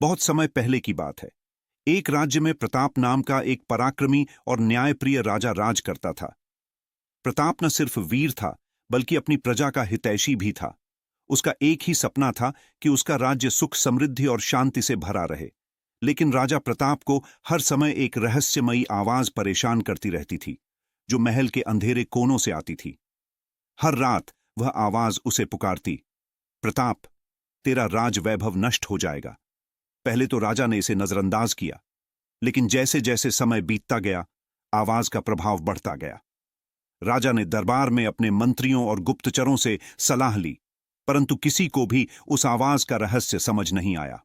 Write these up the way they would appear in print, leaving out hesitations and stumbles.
बहुत समय पहले की बात है। एक राज्य में प्रताप नाम का एक पराक्रमी और न्यायप्रिय राजा राज करता था। प्रताप न सिर्फ वीर था, बल्कि अपनी प्रजा का हितैषी भी था। उसका एक ही सपना था कि उसका राज्य सुख समृद्धि और शांति से भरा रहे। लेकिन राजा प्रताप को हर समय एक रहस्यमयी आवाज परेशान करती रहती थी, जो महल के अंधेरे कोनों से आती थी। हर रात वह आवाज उसे पुकारती, प्रताप, तेरा राज वैभव नष्ट हो जाएगा। पहले तो राजा ने इसे नजरअंदाज किया, लेकिन जैसे जैसे समय बीतता गया, आवाज का प्रभाव बढ़ता गया। राजा ने दरबार में अपने मंत्रियों और गुप्तचरों से सलाह ली, परंतु किसी को भी उस आवाज का रहस्य समझ नहीं आया।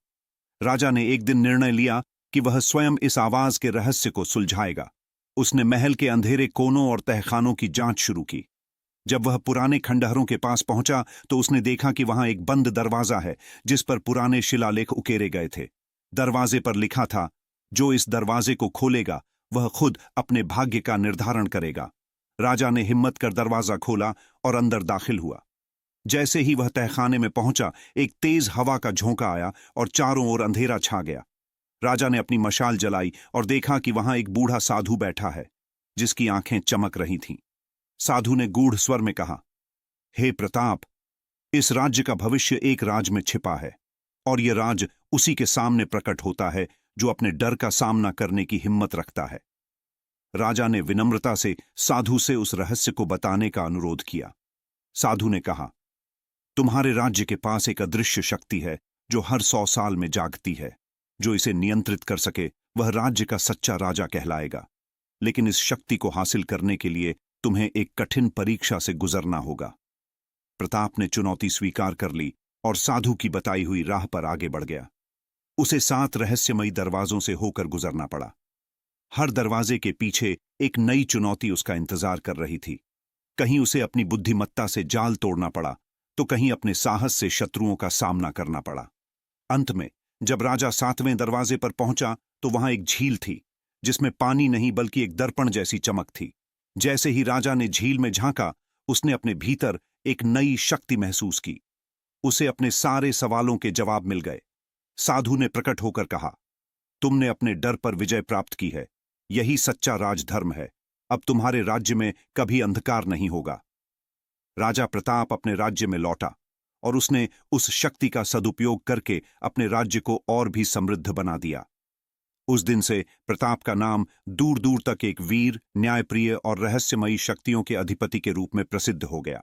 राजा ने एक दिन निर्णय लिया कि वह स्वयं इस आवाज के रहस्य को सुलझाएगा। उसने महल के अंधेरे कोनों और तहखानों की जांच शुरू की। जब वह पुराने खंडहरों के पास पहुंचा तो उसने देखा कि वहां एक बंद दरवाजा है, जिस पर पुराने शिलालेख उकेरे गए थे। दरवाजे पर लिखा था, जो इस दरवाजे को खोलेगा वह खुद अपने भाग्य का निर्धारण करेगा। राजा ने हिम्मत कर दरवाजा खोला और अंदर दाखिल हुआ। जैसे ही वह तहखाने में पहुंचा, एक तेज हवा का झोंका आया और चारों ओर अंधेरा छा गया। राजा ने अपनी मशाल जलाई और देखा कि वहां एक बूढ़ा साधु बैठा है, जिसकी आंखें चमक रही थीं। साधु ने गूढ़ स्वर में कहा, हे प्रताप, इस राज्य का भविष्य एक राज में छिपा है, और यह राज उसी के सामने प्रकट होता है जो अपने डर का सामना करने की हिम्मत रखता है। राजा ने विनम्रता से साधु से उस रहस्य को बताने का अनुरोध किया। साधु ने कहा, तुम्हारे राज्य के पास एक अदृश्य शक्ति है जो हर 100 साल में जागती है। जो इसे नियंत्रित कर सके वह राज्य का सच्चा राजा कहलाएगा। लेकिन इस शक्ति को हासिल करने के लिए तुम्हें एक कठिन परीक्षा से गुजरना होगा। प्रताप ने चुनौती स्वीकार कर ली और साधु की बताई हुई राह पर आगे बढ़ गया। उसे 7 रहस्यमयी दरवाजों से होकर गुजरना पड़ा। हर दरवाजे के पीछे एक नई चुनौती उसका इंतजार कर रही थी। कहीं उसे अपनी बुद्धिमत्ता से जाल तोड़ना पड़ा, तो कहीं अपने साहस से शत्रुओं का सामना करना पड़ा। अंत में जब राजा 7वें दरवाजे पर पहुंचा तो वहां एक झील थी, जिसमें पानी नहीं बल्कि एक दर्पण जैसी चमक थी। जैसे ही राजा ने झील में झांका, उसने अपने भीतर एक नई शक्ति महसूस की। उसे अपने सारे सवालों के जवाब मिल गए। साधु ने प्रकट होकर कहा, तुमने अपने डर पर विजय प्राप्त की है। यही सच्चा राजधर्म है। अब तुम्हारे राज्य में कभी अंधकार नहीं होगा। राजा प्रताप अपने राज्य में लौटा और उसने उस शक्ति का सदुपयोग करके अपने राज्य को और भी समृद्ध बना दिया। उस दिन से प्रताप का नाम दूर दूर तक एक वीर, न्यायप्रिय और रहस्यमयी शक्तियों के अधिपति के रूप में प्रसिद्ध हो गया।